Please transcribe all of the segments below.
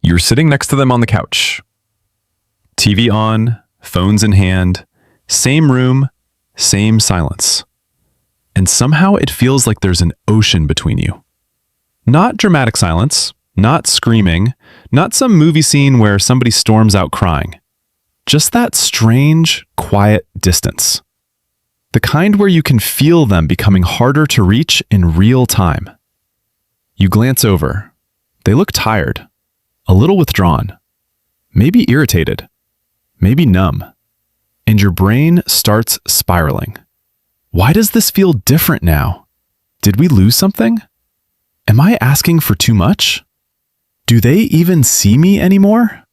You're sitting next to them on the couch. TV on, phones in hand, same room, same silence. And somehow it feels like there's an ocean between you. Not dramatic silence, not screaming, not some movie scene where somebody storms out crying. Just that strange, quiet distance. The kind where you can feel them becoming harder to reach in real time. You glance over. They look tired, a little withdrawn, maybe irritated, maybe numb. And your brain starts spiraling. Why does this feel different now? Did we lose something? Am I asking for too much? Do they even see me anymore?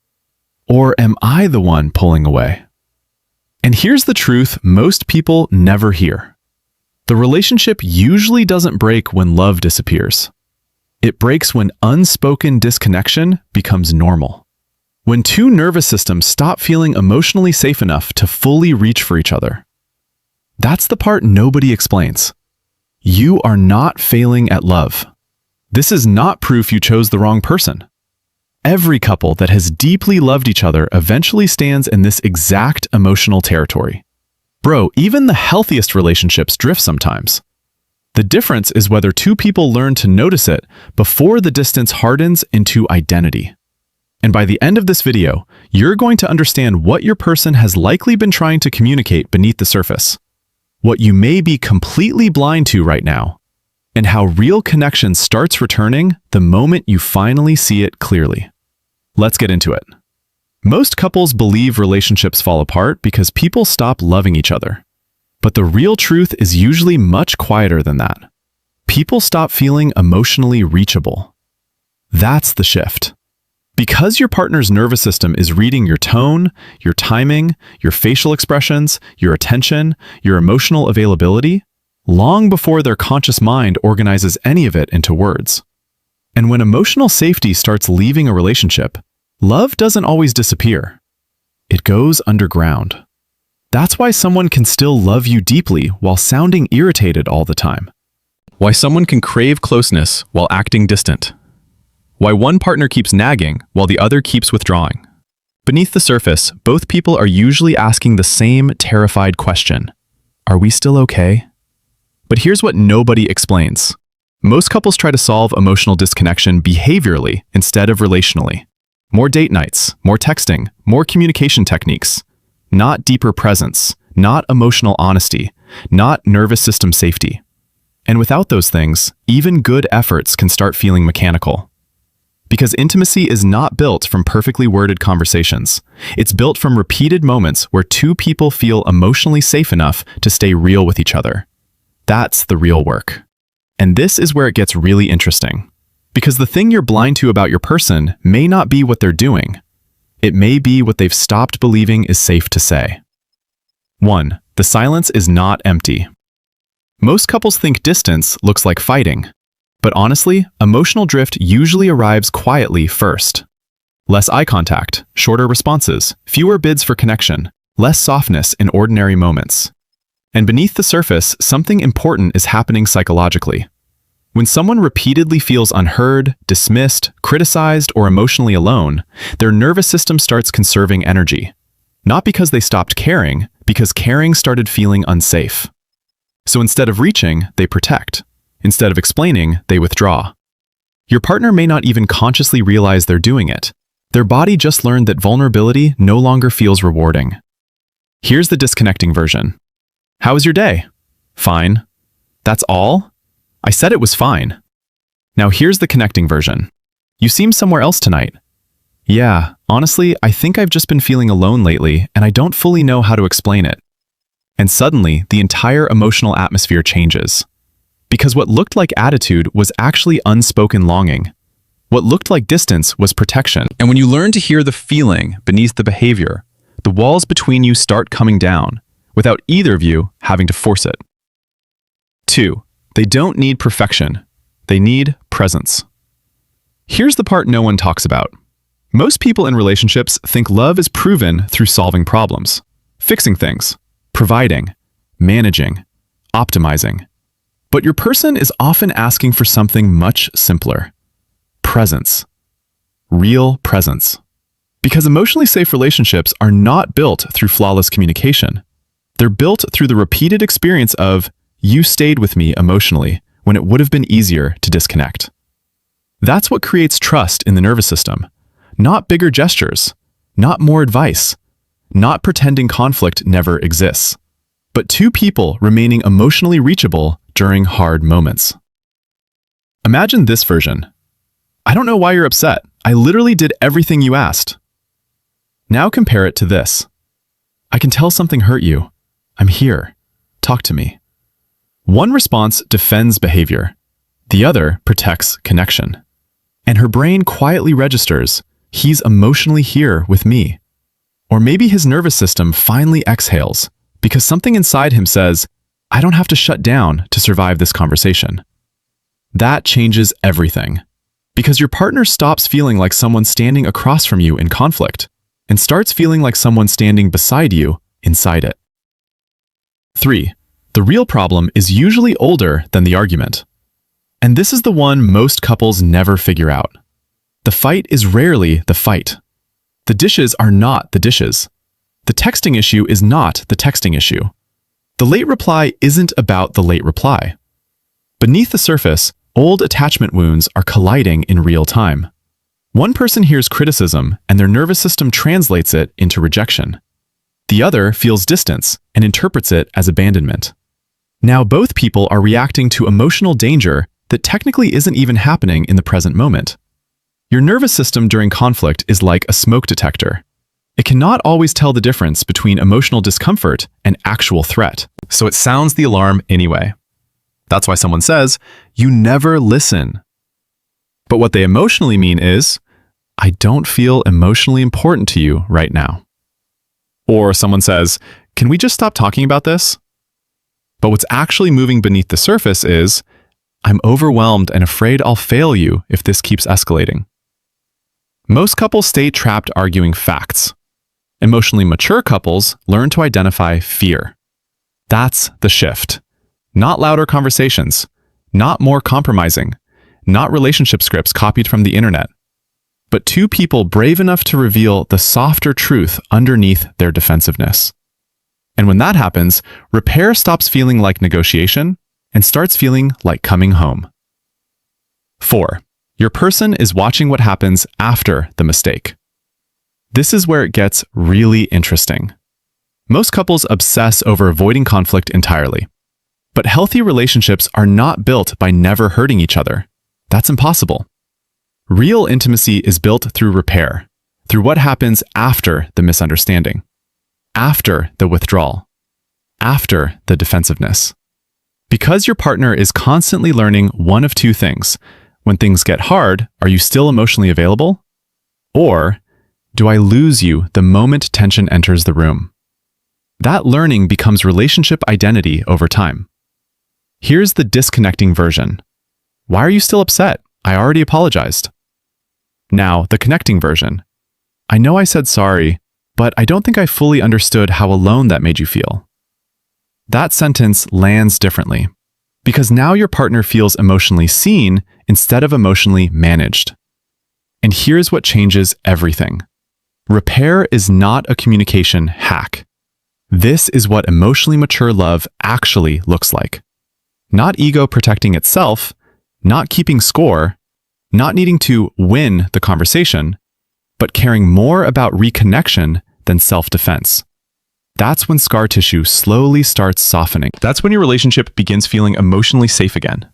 Or am I the one pulling away? And here's the truth most people never hear. The relationship usually doesn't break when love disappears. It breaks when unspoken disconnection becomes normal. When two nervous systems stop feeling emotionally safe enough to fully reach for each other. That's the part nobody explains. You are not failing at love. This is not proof you chose the wrong person. Every couple that has deeply loved each other eventually stands in this exact emotional territory. Bro, even the healthiest relationships drift sometimes. The difference is whether two people learn to notice it before the distance hardens into identity. And by the end of this video, you're going to understand what your person has likely been trying to communicate beneath the surface, what you may be completely blind to right now, and how real connection starts returning the moment you finally see it clearly. Let's get into it. Most couples believe relationships fall apart because people stop loving each other. But the real truth is usually much quieter than that. People stop feeling emotionally reachable. That's the shift. Because your partner's nervous system is reading your tone, your timing, your facial expressions, your attention, your emotional availability, long before their conscious mind organizes any of it into words. And when emotional safety starts leaving a relationship, love doesn't always disappear. It goes underground. That's why someone can still love you deeply while sounding irritated all the time. Why someone can crave closeness while acting distant. Why one partner keeps nagging while the other keeps withdrawing. Beneath the surface, both people are usually asking the same terrified question. Are we still okay? But here's what nobody explains. Most couples try to solve emotional disconnection behaviorally instead of relationally. More date nights, more texting, more communication techniques. Not deeper presence, not emotional honesty, not nervous system safety. And without those things, even good efforts can start feeling mechanical. Because intimacy is not built from perfectly worded conversations. It's built from repeated moments where two people feel emotionally safe enough to stay real with each other. That's the real work. And this is where it gets really interesting. Because the thing you're blind to about your person may not be what they're doing. It may be what they've stopped believing is safe to say. 1. The silence is not empty. Most couples think distance looks like fighting. But honestly, emotional drift usually arrives quietly first. Less eye contact, shorter responses, fewer bids for connection, less softness in ordinary moments. And beneath the surface, something important is happening psychologically. When someone repeatedly feels unheard, dismissed, criticized, or emotionally alone, their nervous system starts conserving energy. Not because they stopped caring, because caring started feeling unsafe. So instead of reaching, they protect. Instead of explaining, they withdraw. Your partner may not even consciously realize they're doing it. Their body just learned that vulnerability no longer feels rewarding. Here's the disconnecting version. How was your day? Fine. That's all? I said it was fine. Now here's the connecting version. You seem somewhere else tonight. Yeah, honestly, I think I've just been feeling alone lately and I don't fully know how to explain it. And suddenly, the entire emotional atmosphere changes. Because what looked like attitude was actually unspoken longing. What looked like distance was protection. And when you learn to hear the feeling beneath the behavior, the walls between you start coming down, without either of you having to force it. 2. They don't need perfection. They need presence. Here's the part no one talks about. Most people in relationships think love is proven through solving problems, fixing things, providing, managing, optimizing. But your person is often asking for something much simpler. Presence. real presence. Because emotionally safe relationships are not built through flawless communication. They're built through the repeated experience of, you stayed with me emotionally when it would have been easier to disconnect. That's what creates trust in the nervous system. Not bigger gestures, not more advice, not pretending conflict never exists, but two people remaining emotionally reachable during hard moments. Imagine this version. I don't know why you're upset. I literally did everything you asked. Now compare it to this. I can tell something hurt you. I'm here. Talk to me. One response defends behavior. The other protects connection. And her brain quietly registers, he's emotionally here with me. Or maybe his nervous system finally exhales because something inside him says, I don't have to shut down to survive this conversation. That changes everything. Because your partner stops feeling like someone standing across from you in conflict and starts feeling like someone standing beside you inside it. 3. The real problem is usually older than the argument. And this is the one most couples never figure out. The fight is rarely the fight. The dishes are not the dishes. The texting issue is not the texting issue. The late reply isn't about the late reply. Beneath the surface, old attachment wounds are colliding in real time. One person hears criticism and their nervous system translates it into rejection. The other feels distance and interprets it as abandonment. Now both people are reacting to emotional danger that technically isn't even happening in the present moment. Your nervous system during conflict is like a smoke detector. It cannot always tell the difference between emotional discomfort and actual threat, so it sounds the alarm anyway. That's why someone says, you never listen. But what they emotionally mean is, I don't feel emotionally important to you right now. Or someone says, can we just stop talking about this? But what's actually moving beneath the surface is, I'm overwhelmed and afraid I'll fail you if this keeps escalating. Most couples stay trapped arguing facts. Emotionally mature couples learn to identify fear. That's the shift. Not louder conversations, not more compromising, not relationship scripts copied from the internet, but two people brave enough to reveal the softer truth underneath their defensiveness. And when that happens, repair stops feeling like negotiation and starts feeling like coming home. 4. Your person is watching what happens after the mistake. This is where it gets really interesting. Most couples obsess over avoiding conflict entirely. But healthy relationships are not built by never hurting each other. That's impossible. Real intimacy is built through repair, through what happens after the misunderstanding, after the withdrawal, after the defensiveness. Because your partner is constantly learning one of two things. When things get hard, are you still emotionally available? Or, do I lose you the moment tension enters the room? That learning becomes relationship identity over time. Here's the disconnecting version. Why are you still upset? I already apologized. Now, the connecting version. I know I said sorry, but I don't think I fully understood how alone that made you feel. That sentence lands differently, because now your partner feels emotionally seen instead of emotionally managed. And here's what changes everything. Repair is not a communication hack. This is what emotionally mature love actually looks like. Not ego protecting itself, not keeping score, not needing to win the conversation, but caring more about reconnection than self-defense. That's when scar tissue slowly starts softening. That's when your relationship begins feeling emotionally safe again.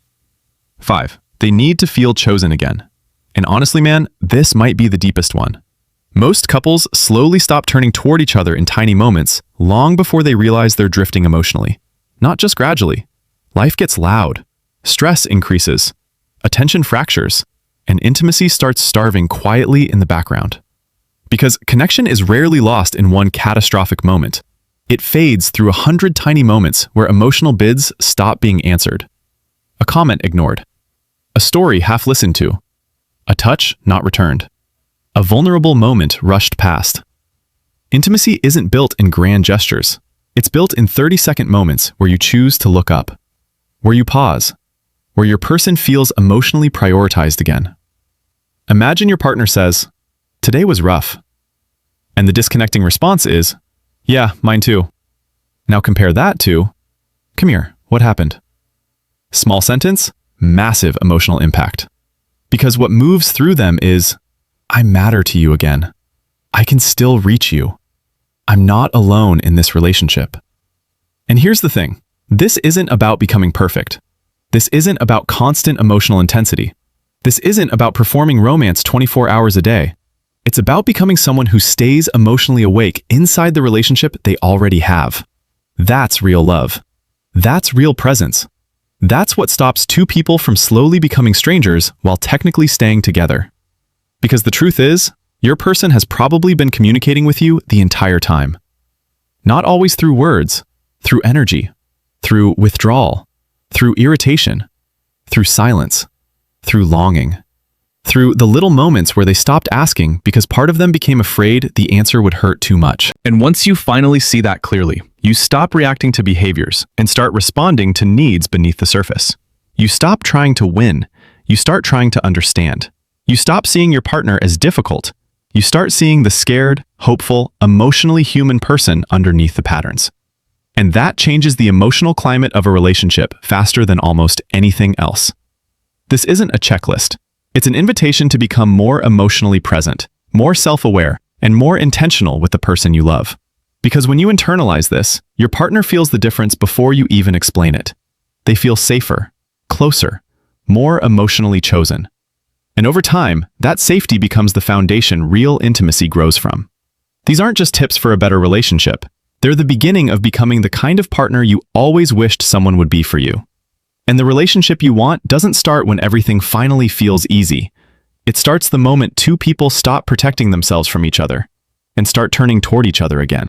5. They need to feel chosen again. And honestly, man, this might be the deepest one. Most couples slowly stop turning toward each other in tiny moments long before they realize they're drifting emotionally. Not just gradually. Life gets loud. Stress increases. Attention fractures. And intimacy starts starving quietly in the background. Because connection is rarely lost in one catastrophic moment. It fades through 100 tiny moments where emotional bids stop being answered. A comment ignored. A story half listened to. A touch not returned. A vulnerable moment rushed past. Intimacy isn't built in grand gestures. It's built in 30-second moments where you choose to look up, where you pause, where your person feels emotionally prioritized again. Imagine your partner says, "Today was rough." And the disconnecting response is, "Yeah, mine too." Now compare that to, "Come here, what happened?" Small sentence, massive emotional impact. Because what moves through them is, "I matter to you again. I can still reach you. I'm not alone in this relationship." And here's the thing. This isn't about becoming perfect. This isn't about constant emotional intensity. This isn't about performing romance 24 hours a day. It's about becoming someone who stays emotionally awake inside the relationship they already have. That's real love. That's real presence. That's what stops two people from slowly becoming strangers while technically staying together. Because the truth is, your person has probably been communicating with you the entire time. Not always through words, through energy, through withdrawal, through irritation, through silence, through longing, through the little moments where they stopped asking because part of them became afraid the answer would hurt too much. And once you finally see that clearly, you stop reacting to behaviors and start responding to needs beneath the surface. You stop trying to win. You start trying to understand. You stop seeing your partner as difficult. You start seeing the scared, hopeful, emotionally human person underneath the patterns. And that changes the emotional climate of a relationship faster than almost anything else. This isn't a checklist. It's an invitation to become more emotionally present, more self-aware, and more intentional with the person you love. Because when you internalize this, your partner feels the difference before you even explain it. They feel safer, closer, more emotionally chosen. And over time, that safety becomes the foundation real intimacy grows from. These aren't just tips for a better relationship. They're the beginning of becoming the kind of partner you always wished someone would be for you. And the relationship you want doesn't start when everything finally feels easy. It starts the moment two people stop protecting themselves from each other and start turning toward each other again.